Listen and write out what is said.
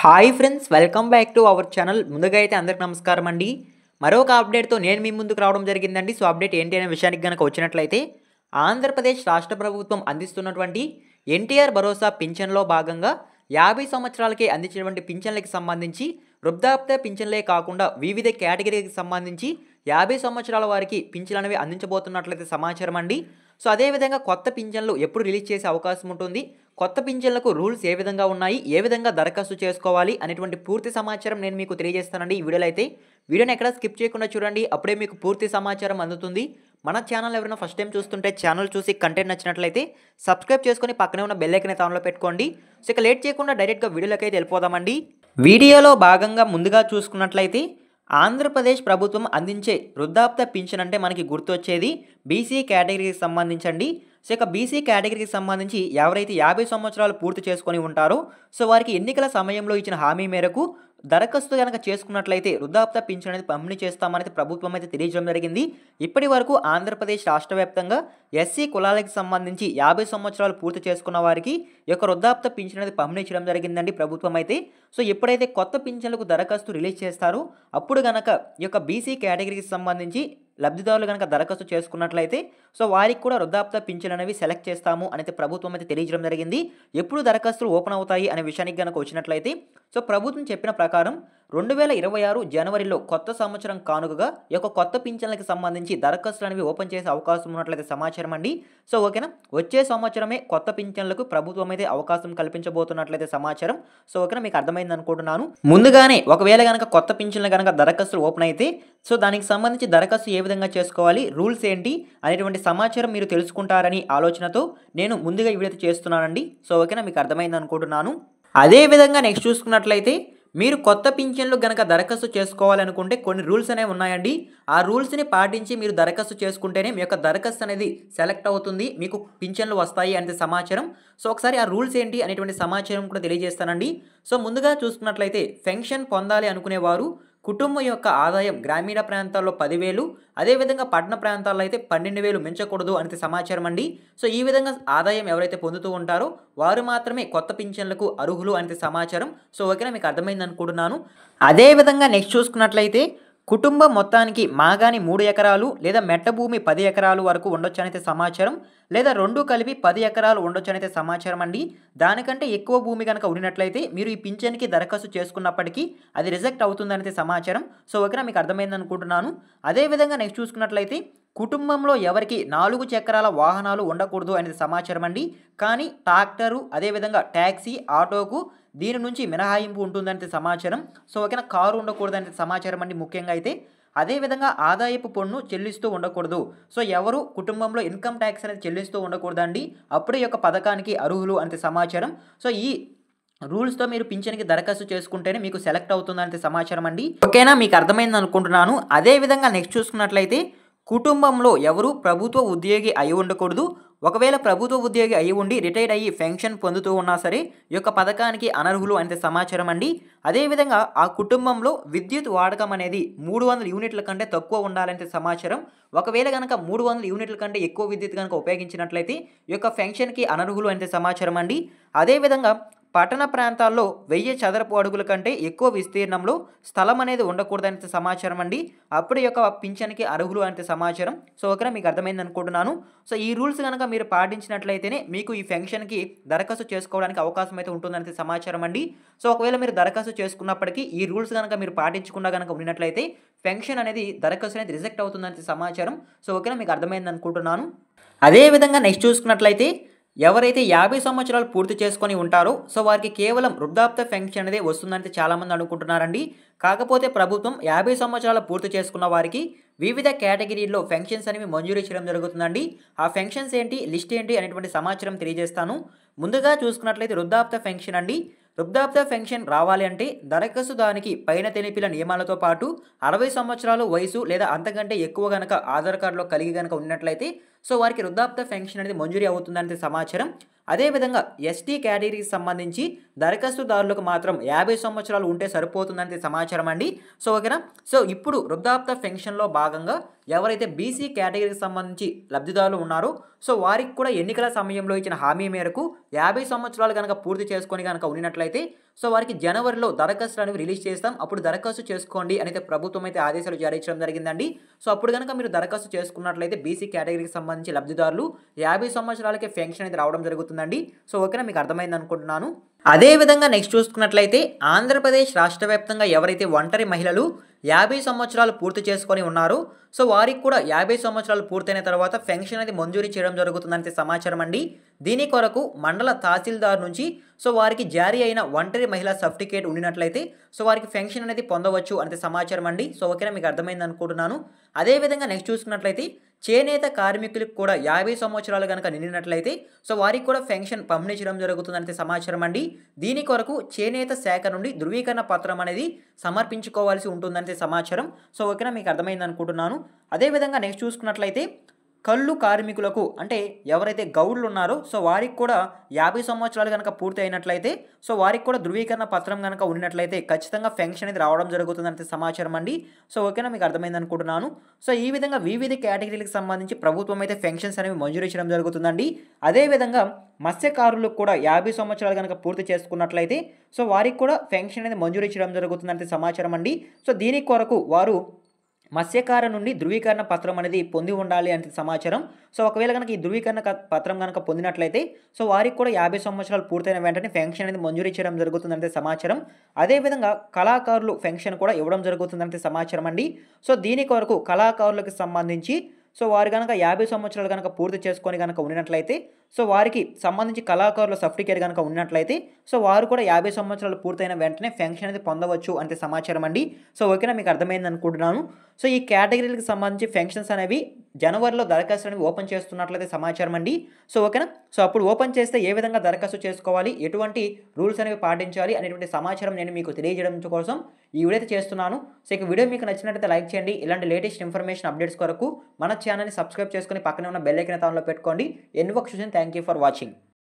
Hi friends, welcome back to our channel. ముందుగా అయితే అందరికి నమస్కారం అండి. మరొక అప్డేట్తో నేను మీ ముందుకు రావడం జరిగిందండి. సో అప్డేట్ ఏంటి అనే విషయానికి కనుక వచ్చినట్లయితే, ఆంధ్రప్రదేశ్ రాష్ట్ర ప్రభుత్వం అందిస్తున్నటువంటి ఎన్టీఆర్ భరోసా పింఛన్లో భాగంగా 50 సంవత్సరాలకి అందించినటువంటి పింఛన్లకి సంబంధించి వృద్ధాప్య పింఛన్లే కాకుండా వివిధ కేటగిరీకి సంబంధించి 50 సంవత్సరాల వారికి పింఛన్లు అనేవి అందించబోతున్నట్లయితే సమాచారం అండి. సో అదేవిధంగా కొత్త పింఛన్లు ఎప్పుడు రిలీజ్ చేసే అవకాశం ఉంటుంది, కొత్త పింఛన్లకు రూల్స్ ఏ విధంగా ఉన్నాయి, ఏ విధంగా దరఖాస్తు చేసుకోవాలి అనేటువంటి పూర్తి సమాచారం నేను మీకు తెలియజేస్తానండి ఈ వీడియోలో అయితే. వీడియోని ఎక్కడ స్కిప్ చేయకుండా చూడండి, అప్పుడే మీకు పూర్తి సమాచారం అందుతుంది. మన ఛానల్ ఎవరైనా ఫస్ట్ టైం చూస్తుంటే ఛానల్ చూసి కంటెంట్ నచ్చినట్లయితే సబ్స్క్రైబ్ చేసుకొని పక్కనే ఉన్న బెల్ ఐకాన్ అయితే ఆన్లో పెట్టుకోండి. సో ఇక లేట్ చేయకుండా డైరెక్ట్గా వీడియోలోకి అయితే వెళ్ళిపోదామండి. వీడియోలో భాగంగా ముందుగా చూసుకున్నట్లయితే ఆంధ్రప్రదేశ్ ప్రభుత్వం అందించే వృద్ధాప్య పింఛన్ అంటే మనకి గుర్తొచ్చేది బీసీ కేటగిరీకి సంబంధించండి. సో ఇక బీసీ కేటగిరీకి సంబంధించి ఎవరైతే 50 సంవత్సరాలు పూర్తి చేసుకొని ఉంటారో సో వారికి ఎన్నికల సమయంలో ఇచ్చిన హామీ మేరకు దరఖాస్తు కనుక చేసుకున్నట్లయితే వృద్ధాప్య పింఛన్ అనేది పంపిణీ చేస్తామనేది ప్రభుత్వం అయితే తెలియజేయడం జరిగింది. ఇప్పటి వరకు ఆంధ్రప్రదేశ్ రాష్ట్ర వ్యాప్తంగా ఎస్సీ కులాలకు సంబంధించి 50 సంవత్సరాలు పూర్తి చేసుకున్న వారికి ఈ యొక్క వృద్ధాప్య పింఛన్ అనేది పంపిణీ చేయడం జరిగిందండి ప్రభుత్వం అయితే. సో ఎప్పుడైతే కొత్త పింఛన్లకు దరఖాస్తు రిలీజ్ చేస్తారో అప్పుడు కనుక ఈ యొక్క బీసీ కేటగిరీకి సంబంధించి లబ్ధిదారులు కనుక దరఖాస్తు చేసుకున్నట్లయితే సో వారికి కూడా వృద్ధాప్య పింఛన్ అనేవి సెలెక్ట్ చేస్తాము అనేది ప్రభుత్వం అయితే తెలియజేయడం జరిగింది. ఎప్పుడు దరఖాస్తులు ఓపెన్ అవుతాయి అనే విషయానికి కనుక వచ్చినట్లయితే సో ప్రభుత్వం చెప్పిన ప్రకారం 2026 జనవరిలో కొత్త సంవత్సరం కానుకగా ఈ యొక్క కొత్త పింఛన్లకు సంబంధించి దరఖాస్తులు అనేవి ఓపెన్ చేసే అవకాశం ఉన్నట్లయితే సమాచారం అండి. సో ఓకేనా, వచ్చే సంవత్సరమే కొత్త పింఛన్లకు ప్రభుత్వం అయితే అవకాశం కల్పించబోతున్నట్లయితే సమాచారం. సో ఓకేనా, మీకు అర్థమైంది అనుకుంటున్నాను. ముందుగానే ఒకవేళ కనుక కొత్త పింఛన్లు కనుక దరఖాస్తులు ఓపెన్ అయితే సో దానికి సంబంధించి దరఖాస్తు ఏ విధంగా చేసుకోవాలి, రూల్స్ ఏంటి అనేటువంటి సమాచారం మీరు తెలుసుకుంటారని ఆలోచనతో నేను ముందుగా ఈ వీడియో చేస్తున్నానండి. సో ఓకేనా, మీకు అర్థమైంది అనుకుంటున్నాను. అదేవిధంగా నెక్స్ట్ చూసుకున్నట్లయితే మీరు కొత్త పింఛన్లు గనక దరఖాస్తు చేసుకోవాలనుకుంటే కొన్ని రూల్స్ అనేవి ఉన్నాయండి. ఆ రూల్స్ని పాటించి మీరు దరఖాస్తు చేసుకుంటేనే మీ యొక్క దరఖాస్తు అనేది సెలెక్ట్ అవుతుంది, మీకు పింఛన్లు వస్తాయి అనే సమాచారం. సో ఒకసారి ఆ రూల్స్ ఏంటి అనేటువంటి సమాచారం కూడా తెలియజేస్తానండి. సో ముందుగా చూసుకున్నట్లయితే పెన్షన్ పొందాలి అనుకునేవారు కుటుంబం యొక్క ఆదాయం గ్రామీణ ప్రాంతాల్లో 10,000, అదేవిధంగా పట్టణ ప్రాంతాల్లో అయితే 12,000 మించకూడదు అనేది సమాచారం అండి. సో ఈ విధంగా ఆదాయం ఎవరైతే పొందుతూ ఉంటారో వారు మాత్రమే కొత్త పింఛన్లకు అర్హులు అనేది సమాచారం. సో ఓకేనా, మీకు అర్థమైంది అనుకుంటున్నాను. అదేవిధంగా నెక్స్ట్ చూసుకున్నట్లయితే కుటుంబం మొత్తానికి మాగాని 3 ఎకరాలు లేదా మెట్ట భూమి 10 ఎకరాలు వరకు ఉండొచ్చు అనేది సమాచారం, లేదా రెండు కలిపి 10 ఎకరాలు ఉండొచ్చు అనేది సమాచారం అండి. దానికంటే ఎక్కువ భూమి కనుక ఉన్నట్లయితే మీరు ఈ పింఛన్కి దరఖాస్తు చేసుకున్నప్పటికీ అది రిజెక్ట్ అవుతుందనేది సమాచారం. సో ఓకేనా, మీకు అర్థమైంది అనుకుంటున్నాను. అదేవిధంగా నెక్స్ట్ చూసుకున్నట్లయితే కుటుంబంలో ఎవరికి 4 చక్రాల వాహనాలు ఉండకూడదు అనేది సమాచారం అండి. కానీ ట్రాక్టరు అదేవిధంగా ట్యాక్సీ, ఆటోకు దీని నుంచి మినహాయింపు ఉంటుందనేది సమాచారం. సో ఓకేనా, కారు ఉండకూడదు అనేది సమాచారం అండి ముఖ్యంగా అయితే. అదేవిధంగా ఆదాయపు పన్ను చెల్లిస్తూ ఉండకూడదు. సో ఎవరు కుటుంబంలో ఇన్కమ్ ట్యాక్స్ అనేది చెల్లిస్తూ ఉండకూడదండి, అప్పుడే ఈ యొక్క పథకానికి అర్హులు అనేది సమాచారం. సో ఈ రూల్స్తో మీరు పింఛన్కి దరఖాస్తు చేసుకుంటేనే మీకు సెలెక్ట్ అవుతుందనేది సమాచారం అండి. ఓకేనా, మీకు అర్థమైంది అనుకుంటున్నాను. అదేవిధంగా నెక్స్ట్ చూసుకున్నట్లయితే కుటుంబంలో ఎవరు ప్రభుత్వ ఉద్యోగి అయి ఉండకూడదు. ఒకవేళ ప్రభుత్వ ఉద్యోగి అయి ఉండి రిటైర్డ్ అయ్యి పెన్షన్ పొందుతూ ఉన్నా సరే ఈ యొక్క పథకానికి అనర్హులు అనేది సమాచారం అండి. అదేవిధంగా ఆ కుటుంబంలో విద్యుత్ వాడకం అనేది 300 యూనిట్ల కంటే తక్కువ ఉండాలంటే సమాచారం. ఒకవేళ కనుక 300 యూనిట్ల కంటే ఎక్కువ విద్యుత్ కనుక ఉపయోగించినట్లయితే ఈ యొక్క పెన్షన్కి అనర్హులు అనేది సమాచారం అండి. అదేవిధంగా పట్టణ ప్రాంతాల్లో 1000 చదరపు అడుగుల కంటే ఎక్కువ విస్తీర్ణంలో స్థలం అనేది ఉండకూడదనే సమాచారం అండి, అప్పుడు ఈ యొక్క పింఛన్కి అర్హులు అంటే సమాచారం. సో ఓకేనా, మీకు అర్థమైంది అనుకుంటున్నాను. సో ఈ రూల్స్ కనుక మీరు పాటించినట్లయితేనే మీకు ఈ పెన్షన్కి దరఖాస్తు చేసుకోవడానికి అవకాశం అయితే ఉంటుందనే సమాచారం అండి. సో ఒకవేళ మీరు దరఖాస్తు చేసుకున్నప్పటికీ ఈ రూల్స్ కనుక మీరు పాటించకుండా కనుక ఉన్నట్లయితే పెన్షన్ అనేది దరఖాస్తు అనేది రిజెక్ట్ అవుతుందనే సమాచారం. సో ఓకేనా, మీకు అర్థమైంది అనుకుంటున్నాను. అదేవిధంగా నెక్స్ట్ చూసుకున్నట్లయితే ఎవరైతే 50 సంవత్సరాలు పూర్తి చేసుకొని ఉంటారో సో వారికి కేవలం వృద్ధాప్య పెన్షన్ అనేది వస్తుందని చాలామంది అనుకుంటున్నారండి. కాకపోతే ప్రభుత్వం 50 సంవత్సరాలు పూర్తి చేసుకున్న వారికి వివిధ కేటగిరీల్లో పెన్షన్స్ అనేవి మంజూరు చేయడం జరుగుతుందండి. ఆ పెన్షన్స్ ఏంటి, లిస్ట్ ఏంటి అనేటువంటి సమాచారం తెలియజేస్తాను. ముందుగా చూసుకున్నట్లయితే వృద్ధాప్య పెన్షన్ అండి. వృద్ధాప్య పెన్షన్ రావాలి అంటే దరఖాస్తుదానికి పైన తెలిపిన నియమాలతో పాటు 60 సంవత్సరాలు వయసు లేదా అంతకంటే ఎక్కువ గనక ఆధార్ కార్డులో కలిగి గనక ఉన్నట్లయితే సో వారికి వృద్ధాప్య పెన్షన్ అనేది మంజూరీ అవుతుందనే సమాచారం. అదేవిధంగా ఎస్టీ కేటగిరీకి సంబంధించి దరఖాస్తుదారులకు మాత్రం 50 సంవత్సరాలు ఉంటే సరిపోతుందనే సమాచారం అండి. సో ఓకేనా, సో ఇప్పుడు వృద్ధాప్య పెన్షన్లో భాగంగా ఎవరైతే బీసీ కేటగిరీకి సంబంధించి లబ్ధిదారులు ఉన్నారో సో వారికి కూడా ఎన్నికల సమయంలో ఇచ్చిన హామీ మేరకు 50 సంవత్సరాలు కనుక పూర్తి చేసుకొని కనుక ఉన్నట్లయితే సో వారికి జనవరిలో దరఖాస్తులు అనేవి రిలీజ్ చేస్తాం, అప్పుడు దరఖాస్తు చేసుకోండి అనేది ప్రభుత్వం అయితే ఆదేశాలు జారీ చేయడం జరిగిందండి. సో అప్పుడు కనుక మీరు దరఖాస్తు చేసుకున్నట్లయితే బీసీ కేటగిరీకి సంబంధించి లబ్ధిదారులు 50 సంవత్సరాలకే పెన్షన్ అనేది రావడం జరుగుతుందండి. సో ఓకేనా, మీకు అర్థమైంది అనుకుంటున్నాను. అదేవిధంగా నెక్స్ట్ చూసుకున్నట్లయితే ఆంధ్రప్రదేశ్ రాష్ట్ర వ్యాప్తంగా ఎవరైతే ఒంటరి మహిళలు 50 సంవత్సరాలు పూర్తి చేసుకొని ఉన్నారో సో వారికి కూడా 50 సంవత్సరాలు పూర్తయిన తర్వాత పెన్షన్ అనేది మంజూరీ చేయడం జరుగుతుందంటే సమాచారం అండి. దీని కొరకు మండల తహసీల్దార్ నుంచి సో వారికి జారీ అయిన ఒంటరి మహిళా సర్టిఫికేట్ ఉండినట్లయితే సో వారికి పెన్షన్ అనేది పొందవచ్చు అంటే సమాచారం అండి. సో ఓకేనా, మీకు అర్థమైంది అనుకుంటున్నాను. అదేవిధంగా నెక్స్ట్ చూసుకున్నట్లయితే చేనేత కార్మికులకు కూడా 50 సంవత్సరాలు కనుక నిండినట్లయితే సో వారికి కూడా పెన్షన్ పంపిణీ చేయడం జరుగుతుందంటే సమాచారం అండి. దీని కొరకు చేనేత శాఖ నుండి ధృవీకరణ పత్రం అనేది సమర్పించుకోవాల్సి ఉంటుందంటే సమాచారం. సో ఓకేనా, మీకు అర్థమైంది అనుకుంటున్నాను. అదేవిధంగా నెక్స్ట్ చూసుకున్నట్లయితే కళ్ళు కార్మికులకు అంటే ఎవరైతే గౌడ్లు ఉన్నారో సో వారికి కూడా 50 సంవత్సరాలు కనుక పూర్తి అయినట్లయితే సో వారికి కూడా ధృవీకరణ పత్రం కనుక ఉన్నట్లయితే ఖచ్చితంగా పెన్షన్ అనేది రావడం జరుగుతుందంటే సమాచారం అండి. సో ఓకేనా, మీకు అర్థమైంది అనుకుంటున్నాను. సో ఈ విధంగా వివిధ కేటగిరీలకు సంబంధించి ప్రభుత్వం అయితే పెన్షన్స్ అనేవి మంజూరు చేయడం జరుగుతుందండి. అదేవిధంగా మత్స్యకారులకు కూడా 50 సంవత్సరాలు కనుక పూర్తి చేసుకున్నట్లయితే సో వారికి కూడా పెన్షన్ అనేది మంజూరు చేయడం జరుగుతుందంటే సమాచారం అండి. సో దీని కొరకు వారు మత్స్యకార నుండి ధృవీకరణ పత్రం అనేది పొంది ఉండాలి అంటే సమాచారం. సో ఒకవేళ కనుక ఈ ధృవీకరణ పత్రం కనుక పొందినట్లయితే సో వారికి కూడా 50 సంవత్సరాలు పూర్తయిన వెంటనే పెన్షన్ అనేది మంజూరు చేయడం జరుగుతుందంటే సమాచారం. అదేవిధంగా కళాకారులు పెన్షన్ కూడా ఇవ్వడం జరుగుతుందంటే సమాచారం అండి. సో దీని కొరకు కళాకారులకు సంబంధించి సో వారు కనుక 50 సంవత్సరాలు కనుక పూర్తి చేసుకొని కనుక ఉన్నట్లయితే సో వారికి సంబంధించి కళాకారుల సర్టిఫికేట్ కనుక ఉన్నట్లయితే సో వారు కూడా 50 సంవత్సరాలు పూర్తయిన వెంటనే పెన్షన్ అనేది పొందవచ్చు అంటే సమాచారం అండి. సో ఓకేనా, మీకు అర్థమైంది అనుకుంటున్నాను. సో ఈ కేటగిరీలకు సంబంధించి పెన్షన్స్ అనేవి జనవరిలో దరఖాస్తు అనేవి ఓపెన్ చేస్తున్నట్లయితే సమాచారం అండి. సో ఓకేనా, సో అప్పుడు ఓపెన్ చేస్తే ఏ విధంగా దరఖాస్తు చేసుకోవాలి, ఎటువంటి రూల్స్ అనేవి పాటించాలి అనేటువంటి సమాచారం నేను మీకు తెలియజేయడం కోసం ఈ వీడియో అయితే చేస్తున్నాను. సో ఇక వీడియో మీకు నచ్చినట్లయితే లైక్ చేయండి. ఇలాంటి లేటెస్ట్ ఇన్ఫర్మేషన్ అప్డేట్స్ కొరకు మన ఛానల్ని సబ్స్క్రైబ్ చేసుకొని పక్కనే ఉన్న బెల్ ఐకాన్ ఆన్లో పెట్టుకోండి. ఎన్ని వర్క్ చూసిన థ్యాంక్ యూ ఫర్ వాచింగ్.